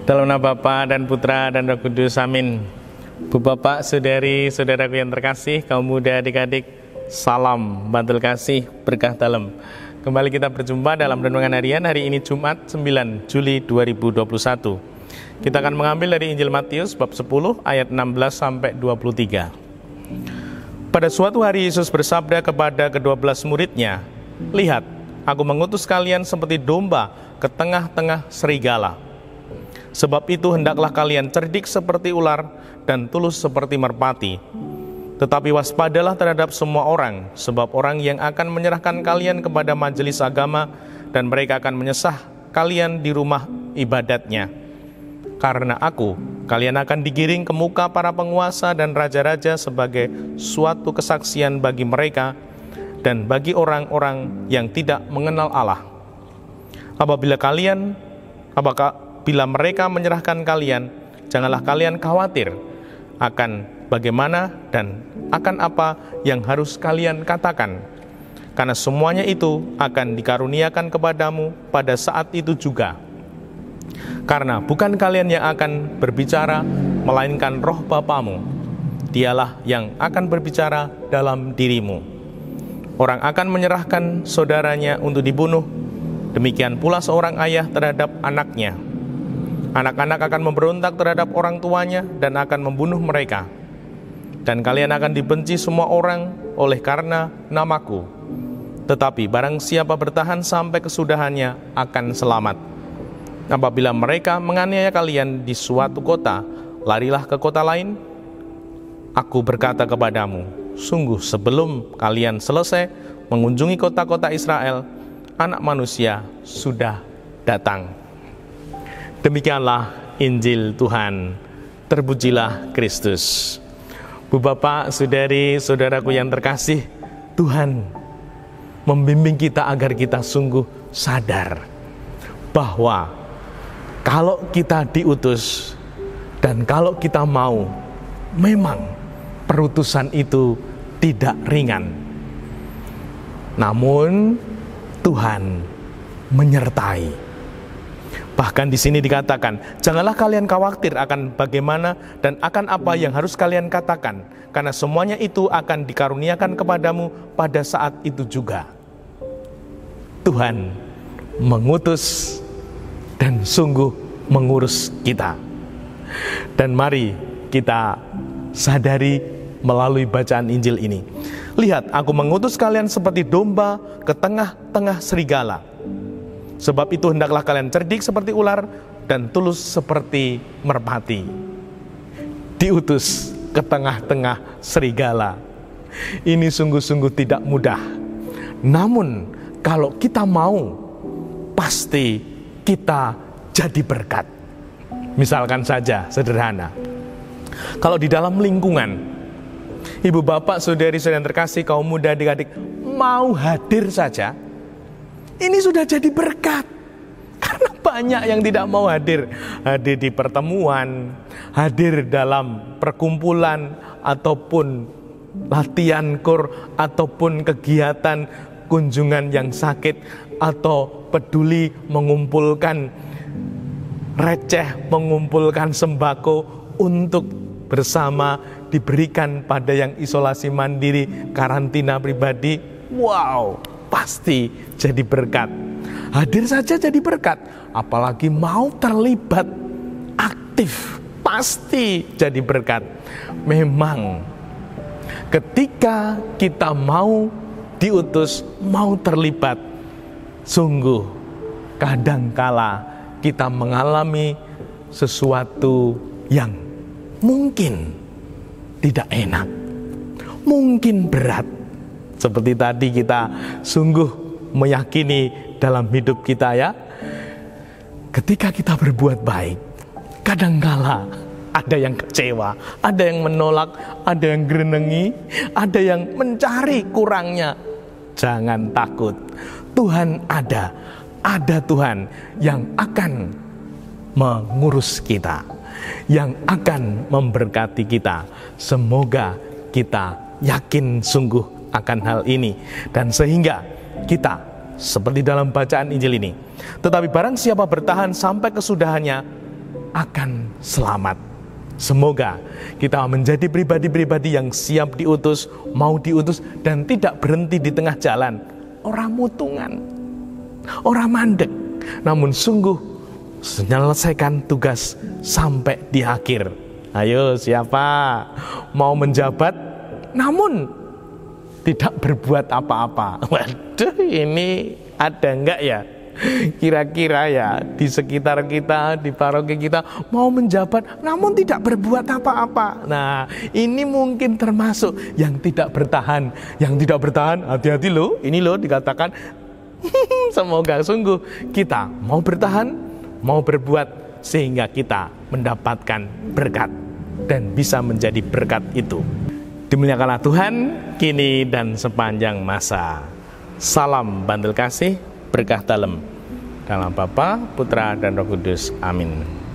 Dalam nama Bapa dan Putra dan Roh Kudus, amin. Bu Bapak, saudari, saudaraku yang terkasih, kaum muda, adik-adik, salam bantul kasih, berkah dalam. Kembali kita berjumpa dalam renungan harian hari ini Jumat 9 Juli 2021. Kita akan mengambil dari Injil Matius bab 10 ayat 16 sampai 23. Pada suatu hari Yesus bersabda kepada ke-12 muridnya, "Lihat, aku mengutus kalian seperti domba ke tengah-tengah serigala. Sebab itu hendaklah kalian cerdik seperti ular dan tulus seperti merpati. Tetapi waspadalah terhadap semua orang, sebab orang yang akan menyerahkan kalian kepada majelis agama dan mereka akan menyesah kalian di rumah ibadatnya. Karena aku, kalian akan digiring ke muka para penguasa dan raja-raja sebagai suatu kesaksian bagi mereka dan bagi orang-orang yang tidak mengenal Allah. Bila mereka menyerahkan kalian, janganlah kalian khawatir akan bagaimana dan akan apa yang harus kalian katakan, karena semuanya itu akan dikaruniakan kepadamu pada saat itu juga. Karena bukan kalian yang akan berbicara, melainkan Roh Bapamu. Dialah yang akan berbicara dalam dirimu. Orang akan menyerahkan saudaranya untuk dibunuh, demikian pula seorang ayah terhadap anaknya. Anak-anak akan memberontak terhadap orang tuanya dan akan membunuh mereka. Dan kalian akan dibenci semua orang oleh karena namaku. Tetapi barang siapa bertahan sampai kesudahannya akan selamat. Apabila mereka menganiaya kalian di suatu kota, larilah ke kota lain. Aku berkata kepadamu, sungguh sebelum kalian selesai mengunjungi kota-kota Israel, Anak Manusia sudah datang." Demikianlah Injil Tuhan. Terpujilah Kristus. Bu Bapak, saudari, saudaraku yang terkasih, Tuhan membimbing kita agar kita sungguh sadar bahwa kalau kita diutus dan kalau kita mau, memang perutusan itu tidak ringan. Namun Tuhan menyertai. Bahkan di sini dikatakan, janganlah kalian khawatir akan bagaimana dan akan apa yang harus kalian katakan, karena semuanya itu akan dikaruniakan kepadamu pada saat itu juga. Tuhan mengutus dan sungguh mengurus kita. Dan mari kita sadari melalui bacaan Injil ini. Lihat, aku mengutus kalian seperti domba ke tengah-tengah serigala. Sebab itu hendaklah kalian cerdik seperti ular dan tulus seperti merpati. Diutus ke tengah-tengah serigala. Ini sungguh-sungguh tidak mudah. Namun kalau kita mau, pasti kita jadi berkat. Misalkan saja sederhana, kalau di dalam lingkungan, ibu bapak, saudari-saudari yang terkasih, kaum muda, adik-adik mau hadir saja, ini sudah jadi berkat. Karena banyak yang tidak mau hadir. Hadir di pertemuan, hadir dalam perkumpulan, ataupun latihan kur, ataupun kegiatan kunjungan yang sakit, atau peduli mengumpulkan receh, mengumpulkan sembako untuk bersama diberikan pada yang isolasi mandiri, karantina pribadi. Wow, pasti jadi berkat. Hadir saja jadi berkat, apalagi mau terlibat aktif, pasti jadi berkat. Memang ketika kita mau diutus, mau terlibat, sungguh kadangkala kita mengalami sesuatu yang mungkin tidak enak, mungkin berat. Seperti tadi kita sungguh meyakini dalam hidup kita, ya, ketika kita berbuat baik, kadangkala ada yang kecewa, ada yang menolak, ada yang gerenengi, ada yang mencari kurangnya. Jangan takut, Tuhan ada Tuhan yang akan mengurus kita, yang akan memberkati kita. Semoga kita yakin sungguh akan hal ini, dan sehingga kita seperti dalam bacaan Injil ini, tetapi barang siapa bertahan sampai kesudahannya akan selamat. Semoga kita menjadi pribadi-pribadi yang siap diutus, mau diutus, dan tidak berhenti di tengah jalan. Orang mutungan, orang mandek, namun sungguh menyelesaikan tugas sampai di akhir. Ayo, siapa mau menjabat namun tidak berbuat apa-apa? Waduh, ini ada enggak ya? Kira-kira ya di sekitar kita, di paroki kita mau menjabat namun tidak berbuat apa-apa. Nah, ini mungkin termasuk yang tidak bertahan. Yang tidak bertahan, hati-hati loh. Ini loh dikatakan semoga sungguh kita mau bertahan, mau berbuat sehingga kita mendapatkan berkat dan bisa menjadi berkat itu. Dimuliakanlah Tuhan kini dan sepanjang masa. Salam bantul kasih, berkah dalam Bapa, Putra, dan Roh Kudus. Amin.